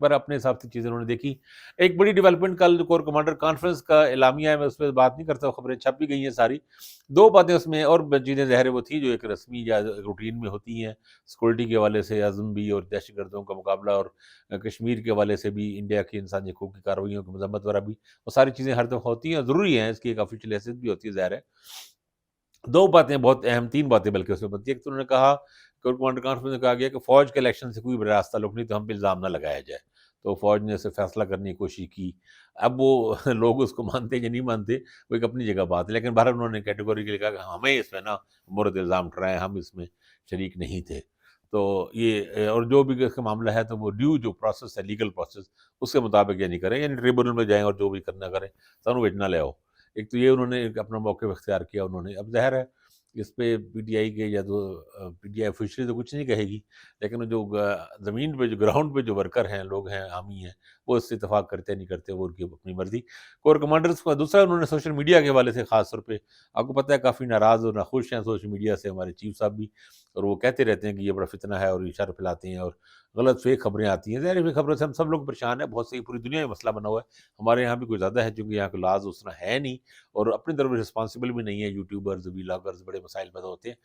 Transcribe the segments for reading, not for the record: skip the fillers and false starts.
پر اپنے حساب سے چیزیں انہوں نے دیکھی۔ ایک بڑی ڈیولپمنٹ کل جو کور کمانڈر کانفرنس کا اعلامیہ ہے، میں اس پہ بات نہیں کرتا، خبریں چھپ بھی گئی ہیں ساری۔ دو باتیں اس میں اور چیزیں ظاہر ہے وہ تھی جو ایک رسمی یا روٹین میں ہوتی ہیں، سیکورٹی کے حوالے سے عزم بھی اور دہشت گردوں کا مقابلہ، اور کشمیر کے حوالے سے بھی انڈیا کی انسانی حقوق کی کارروائیوں کی مذمت وغیرہ بھی، وہ ساری چیزیں ہر دفعہ ہوتی ہیں، ضروری ہیں، اس کی ایک آفیشیل حیثیت بھی ہوتی ہے ظاہر ہے۔ دو باتیں بہت اہم، تین باتیں بلکہ اس میں بنتی ہے۔ ایک تو انہوں نے کہا، کور کمانڈر کانفرنس میں کہا گیا کہ فوج کے الیکشن سے کوئی براہ راست تعلق نہیں، تو ہم پہ الزام نہ لگایا جائے۔ تو فوج نے اسے فیصلہ کرنے کی کوشش کی۔ اب وہ لوگ اس کو مانتے یا نہیں مانتے وہ ایک اپنی جگہ بات ہے، لیکن بہرحال انہوں نے کیٹیگوری کے لیے کہا کہ ہمیں اس میں نا مورد الزام ٹھہرائیں، ہم اس میں شریک نہیں تھے۔ تو یہ اور جو بھی اس کا معاملہ ہے تو وہ ڈیو جو پروسیس ہے، لیگل پروسیس، اس کے مطابق یہ نہیں کریں، یعنی ٹریبونل میں جائیں اور جو بھی کرنا کریں، سانوں وچ نہ لے آؤ۔ ایک تو یہ انہوں نے ایک اپنا موقف اختیار کیا انہوں نے۔ اب ظاہر ہے اس پہ پی ٹی آئی کے یا تو پی ٹی آئی آفیشلی تو کچھ نہیں کہے گی، لیکن جو زمین پہ جو گراؤنڈ پہ جو ورکر ہیں، لوگ ہیں، حامی ہیں، وہ اس سے اتفاق کرتے نہیں کرتے، وہ ان کی اپنی مرضی۔ کور کمانڈرز کا دوسرا انہوں نے سوشل میڈیا کے حوالے سے خاص طور پہ، آپ کو پتہ ہے کافی ناراض اور ناخوش ہیں سوشل میڈیا سے ہمارے چیف صاحب بھی، اور وہ کہتے رہتے ہیں کہ یہ بڑا فتنہ ہے اور یہ شر پھیلاتے ہیں اور غلط فیک خبریں آتی ہیں۔ ظاہر ہے فیک خبروں سے ہم سب لوگ پریشان ہیں، بہت سی پوری دنیا میں مسئلہ بنا ہوا ہے، ہمارے یہاں بھی کوئی زیادہ ہے چونکہ یہاں کو لاز اس طرح ہے نہیں، اور اپنی طرف رسپانسبل بھی نہیں ہے، یوٹیوبرز ویلاگرز بڑے مسائل پیدا ہوتے ہیں۔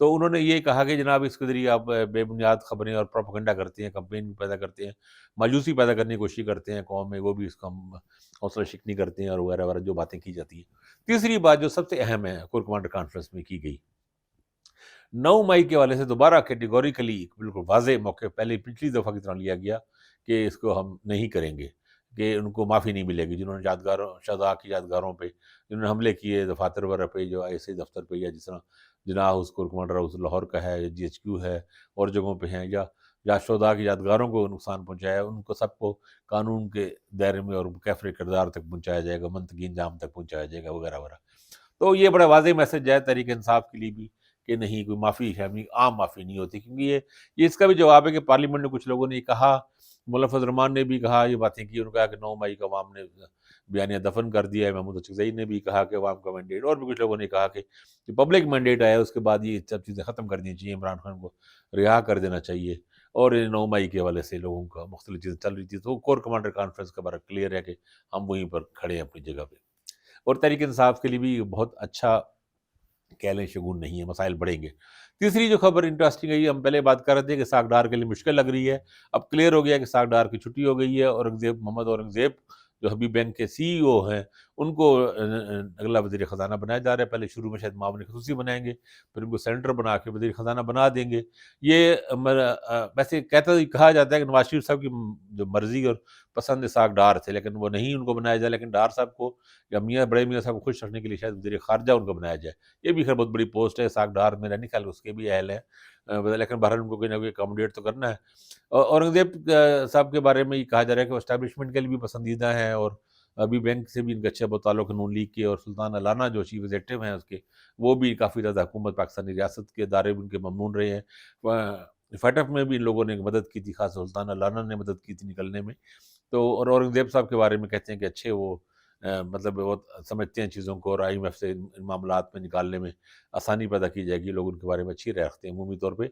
تو انہوں نے یہ کہا کہ جناب اس کے ذریعے آپ بے بنیاد خبریں اور پروپیگنڈا کرتے ہیں، کمپین پیدا کرتے ہیں، مایوسی پیدا کرنے کی کوشش کرتے ہیں قوم میں، وہ بھی اس کا ہم حوصلہ شکنی کرتے ہیں اور وغیرہ وغیرہ جو باتیں کی جاتی ہیں۔ تیسری بات جو سب سے اہم ہے کور کمانڈر کانفرنس میں کی گئی، 9 مئی کے حوالے سے دوبارہ کیٹیگوریکلی بالکل واضح موقع پہلے پچھلی دفعہ کی طرح لیا گیا کہ اس کو ہم نہیں کریں گے، کہ ان کو معافی نہیں ملے گی جنہوں نے یادگاروں شہداء کی یادگاروں پہ جنہوں نے حملے کیے، دفاتر وغیرہ پہ، جو آئی ایس آئی دفتر پہ، یا جس طرح Jinnah house corps commander house Lahore کا ہے، یا جی ایچ کیو ہے، اور جگہوں پہ ہیں، یا شہداء کی یادگاروں کو نقصان پہنچایا، ان کو سب کو قانون کے دائرے میں اور کیفر کردار تک پہنچایا جائے گا، منطقی انجام تک پہنچایا جائے گا، وغیرہ وغیرہ۔ تو یہ بڑا واضح میسج ہے تحریک انصاف کے لیے بھی کہ نہیں، کوئی معافی ہے، عام معافی نہیں ہوتی، کیونکہ یہ اس کا بھی جواب ہے کہ پارلیمنٹ میں کچھ لوگوں نے یہ کہا، مولانا فضل الرحمان نے بھی کہا، یہ باتیں کی، انہوں نے کہا کہ 9 مئی کو عوام نے بیانیہ دفن کر دیا ہے، محمود اچکزئی نے بھی کہا کہ عوام کا مینڈیٹ، اور بھی کچھ لوگوں نے کہا کہ پبلک مینڈیٹ آیا اس کے بعد یہ سب چیزیں ختم کر دینی چاہیے، عمران خان کو رہا کر دینا چاہیے، اور 9 مئی کے حوالے سے لوگوں کا مختلف چیزیں چل رہی تھی۔ تو کور کمانڈر کانفرنس کا بڑا کلیئر ہے کہ ہم وہیں پر کھڑے ہیں اپنی جگہ پہ، اور تحریک انصاف کے لیے بھی بہت اچھا کہہ لیں شگون نہیں ہے، مسائل بڑھیں گے۔ تیسری جو خبر انٹرسٹنگ ہے، ہم پہلے بات کر رہے تھے کہ ساکھ ڈار کے لیے مشکل لگ رہی ہے، اب کلیئر ہو گیا کہ ساکھ ڈار کی چھٹی ہو گئی ہے۔ محمد اورنگزیب جو حبیب بینک کے سی ای او ہیں، ان کو اگلا وزیر خزانہ بنایا جا رہا ہے۔ پہلے شروع میں شاید معاون خصوصی بنائیں گے، پھر ان کو سینٹر بنا کے وزیر خزانہ بنا دیں گے۔ یہ ویسے کہا جاتا ہے کہ نواز شریف صاحب کی جو مرضی اور پسند ساکھ ڈار تھے، لیکن وہ نہیں ان کو بنایا جائے، لیکن ڈار صاحب کو یا بڑے میاں صاحب کو خوش رکھنے کے لیے شاید وزیر خارجہ ان کو بنایا جائے۔ یہ بھی خیر بہت بڑی پوسٹ ہے، ساکھ ڈار میرا نہیں خیال اس کے بھی اہل ہیں، لیکن بہرحال ان کو کوئی نہ کوئی اکاموڈیٹ تو کرنا ہے۔ اورنگزیب صاحب کے بارے میں یہ کہا جا رہا ہے کہ وہ اسٹیبلشمنٹ کے لیے بھی پسندیدہ ہیں، اور ابھی بینک سے بھی ان کا اچھا بہت تعلق ہے، نون لیگ کے، اور سلطان علانہ جو چیف ایگزیکٹو ہیں اس کے، وہ بھی کافی زیادہ حکومت پاکستانی ریاست کے ادارے بھی ان کے ممنون رہے ہیں۔ فیٹف میں بھی ان لوگوں نے مدد کی تھی، خاص سلطان علانہ نے مدد کی تھی نکلنے میں۔ تو اور اورنگزیب صاحب کے بارے میں کہتے ہیں کہ اچھے وہ مطلب وہ سمجھتے ہیں چیزوں کو، اور آئی ایم ایف سے ان معاملات میں نکالنے میں آسانی پیدا کی جائے گی، لوگ ان کے بارے میں اچھی رائے رکھتے ہیں عمومی طور پہ۔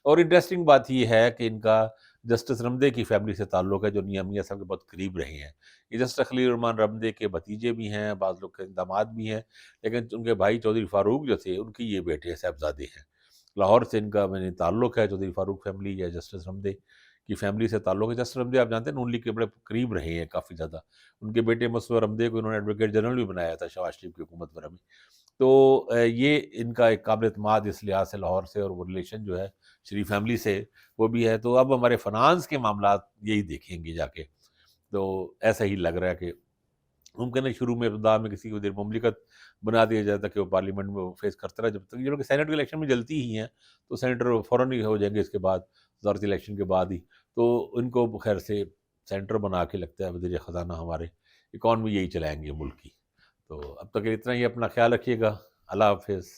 اور انٹرسٹنگ بات یہ ہے کہ ان کا جسٹس رمدے کی فیملی سے تعلق ہے، جو میاں صاحب کے بہت قریب رہے ہیں۔ یہ جسٹس خلیل الرحمان رمدے کے بھتیجے بھی ہیں، بعض لوگ کے داماد بھی ہیں، لیکن ان کے بھائی چودھری فاروق جو تھے، ان کی یہ بیٹے صاحبزادے ہیں۔ لاہور سے ان کا تعلق ہے، چودھری فاروق فیملی یا جسٹس رمدے کی فیملی سے تعلق ہے۔ جسٹس رمدے آپ جانتے ہیں نون لیگ کے بڑے قریب رہے ہیں کافی زیادہ، ان کے بیٹے مصطفیٰ رمدے کو انہوں نے ایڈوکیٹ جنرل بھی بنایا تھا شہباز شریف کی حکومت وغیرہ میں۔ تو یہ ان کا ایک قابل اعتماد اس لحاظ سے لاہور سے، اور وہ ریلیشن جو ہے شریف فیملی سے وہ بھی ہے۔ تو اب ہمارے فنانس کے معاملات یہی دیکھیں گے جا کے، تو ایسا ہی لگ رہا ہے کہ ممکن ہے شروع میں ابتدا میں کسی کو وزیر مملکت بنا دیا جائے تاکہ وہ پارلیمنٹ میں وہ فیس کرتا رہا، جب تک یہ لوگ سینٹ کے الیکشن میں جلتی ہی ہیں تو سینٹر فوراً ہی ہو جائیں گے اس کے بعد، وزارتی الیکشن کے بعد ہی، تو ان کو خیر سے سینٹر بنا کے لگتا ہے وزیر خزانہ ہمارے اکانومی یہی چلائیں گے ملک کی۔ تو اب تک اتنا ہی، اپنا خیال رکھیے گا، اللہ حافظ۔